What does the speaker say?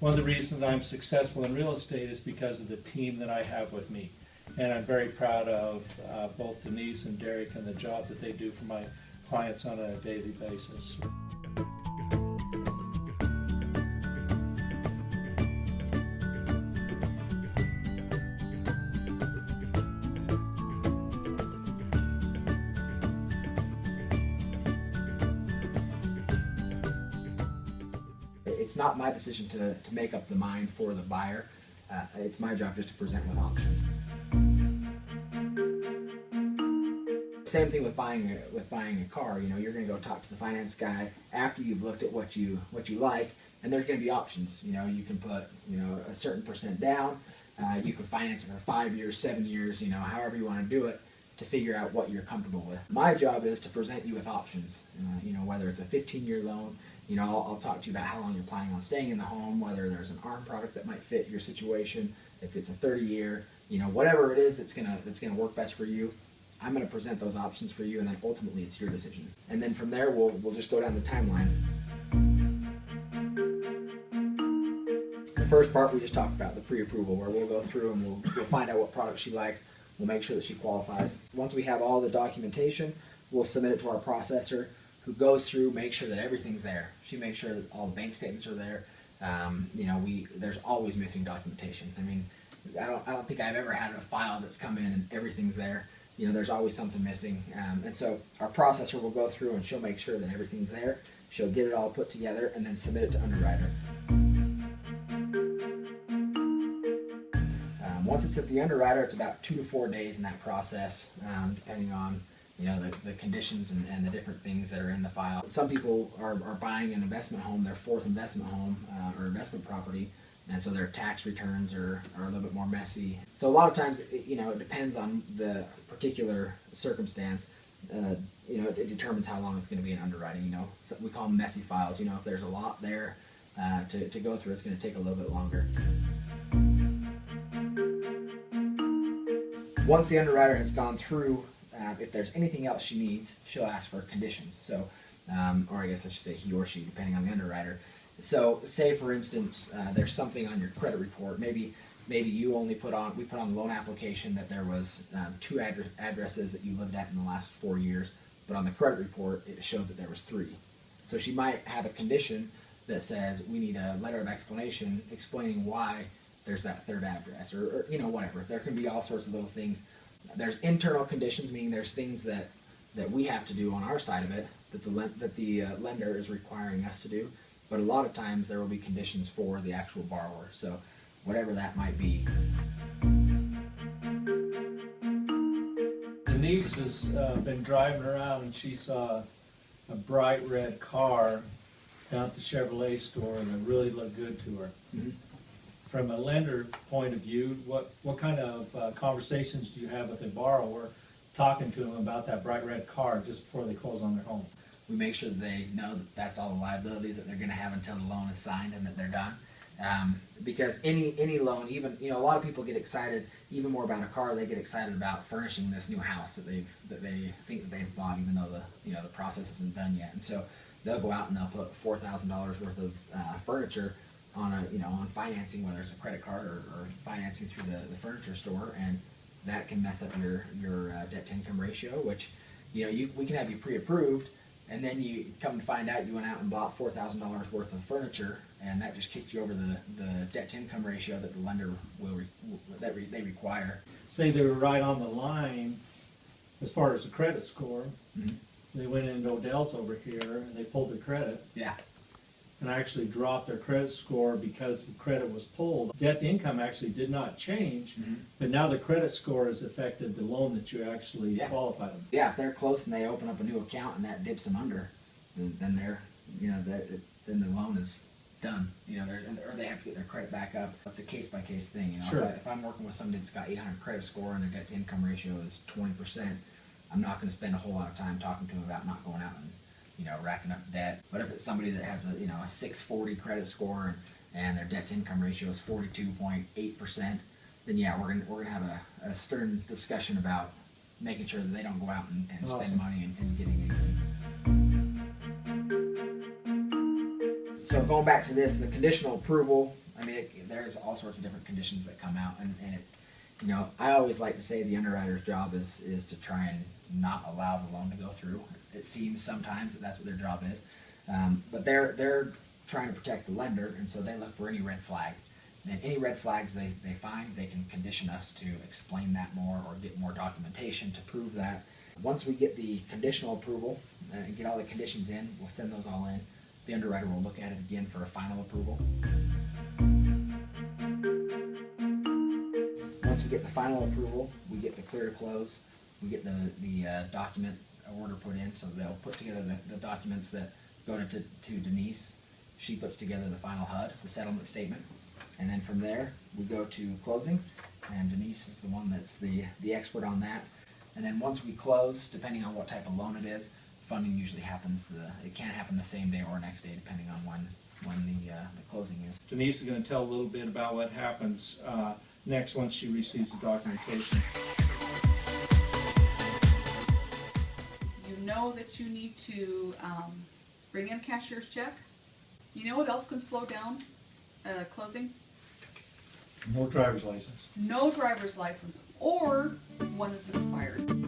one of the reasons I'm successful in real estate is because of the team that I have with me. And I'm very proud of both Denise and Derek and the job that they do for my clients on a daily basis. It's not my decision to make up the mind for the buyer. It's my job just to present with options. Same thing with buying a car. You know, you're going to go talk to the finance guy after you've looked at what you like, and there's going to be options. You know, you can put a certain percent down. You can finance it for 5 years, 7 years. You know, however you want to do it, to figure out what you're comfortable with. My job is to present you with options. You know, whether it's a 15-year loan. You know, I'll talk to you about how long you're planning on staying in the home, whether there's an ARM product that might fit your situation, if it's a 30-year, you know, whatever it is that's gonna work best for you. I'm gonna present those options for you, and then ultimately it's your decision. And then from there, we'll just go down the timeline. The first part we just talked about, the pre-approval, where we'll go through and we'll find out what product she likes. We'll make sure that she qualifies. Once we have all the documentation, we'll submit it to our processor, who goes through, makes sure that everything's there. She makes sure that all the bank statements are there. You know, there's always missing documentation. I mean, I don't think I've ever had a file that's come in and everything's there. You know, there's always something missing. And so our processor will go through and she'll make sure that everything's there. She'll get it all put together and then submit it to Underwriter. Once it's at the Underwriter, it's about 2 to 4 days in that process, depending on the conditions and the different things that are in the file. Some people are buying an investment home, their fourth investment home or investment property, and so their tax returns are a little bit more messy. So a lot of times, it depends on the particular circumstance. It determines how long it's going to be in underwriting. So we call them messy files. If there's a lot there to go through, it's going to take a little bit longer. Once the underwriter has gone through, if there's anything else she needs, she'll ask for conditions. So, or I guess I should say he or she, depending on the underwriter. So, say for instance, there's something on your credit report. Maybe you only we put on the loan application that there was 2 addresses that you lived at in the last 4 years, but on the credit report it showed that there was 3. So she might have a condition that says we need a letter of explanation explaining why there's that 3rd address, or whatever. There can be all sorts of little things. There's internal conditions, meaning there's things that we have to do on our side of it that the lender is requiring us to do. But a lot of times there will be conditions for the actual borrower. So whatever that might be. Denise has been driving around and she saw a bright red car down at the Chevrolet store, and it really looked good to her. Mm-hmm. From a lender point of view, what kind of conversations do you have with a borrower talking to them about that bright red car just before they close on their home? We make sure that they know that that's all the liabilities that they're going to have until the loan is signed and that they're done. Because any loan, even a lot of people get excited even more about a car. They get excited about furnishing this new house that they think that they've bought, even though the process isn't done yet. And so they'll go out and they'll put $4,000 worth of furniture on financing, whether it's a credit card or financing through the furniture store, and that can mess up your debt-to-income ratio, which we can have you pre-approved, and then you come to find out you went out and bought $4,000 worth of furniture, and that just kicked you over the debt-to-income ratio that the lender they require. Say they were right on the line as far as the credit score. Mm-hmm. They went into Odell's over here and they pulled their credit. Yeah. And actually dropped their credit score because the credit was pulled. Debt to income actually did not change, mm-hmm. but now the credit score has affected the loan that you actually qualified them. Yeah, if they're close and they open up a new account and that dips them under, then they're then the loan is done. Or they have to get their credit back up. It's a case by case thing. Sure. If I'm working with somebody that's got 800 credit score and their debt to income ratio is 20%, I'm not going to spend a whole lot of time talking to them about not going out and racking up debt. But if it's somebody that has a 640 credit score and their debt to income ratio is 42.8%, then yeah, we're gonna have a stern discussion about making sure that they don't go out and Awesome. spend money and getting anything. So going back to this, the conditional approval, I mean, there's all sorts of different conditions that come out, and it, you know, I always like to say the underwriter's job is to try and not allow the loan to go through. It seems sometimes that that's what their job is, but they're trying to protect the lender, and so they look for any red flag. And any red flags they find, they can condition us to explain that more or get more documentation to prove that. Once we get the conditional approval and get all the conditions in, we'll send those all in. The underwriter will look at it again for a final approval. Once we get the final approval, we get the clear to close, we get the document order put in, so they'll put together the documents that go to Denise. She puts together the final HUD, the settlement statement, and then from there, we go to closing, and Denise is the one that's the expert on that. And then once we close, depending on what type of loan it is, funding usually happens, it can happen the same day or next day, depending on when the closing is. Denise is going to tell a little bit about what happens next once she receives the documentation. You know that you need to bring in a cashier's check. You know what else can slow down closing? No driver's license. No driver's license or one that's expired.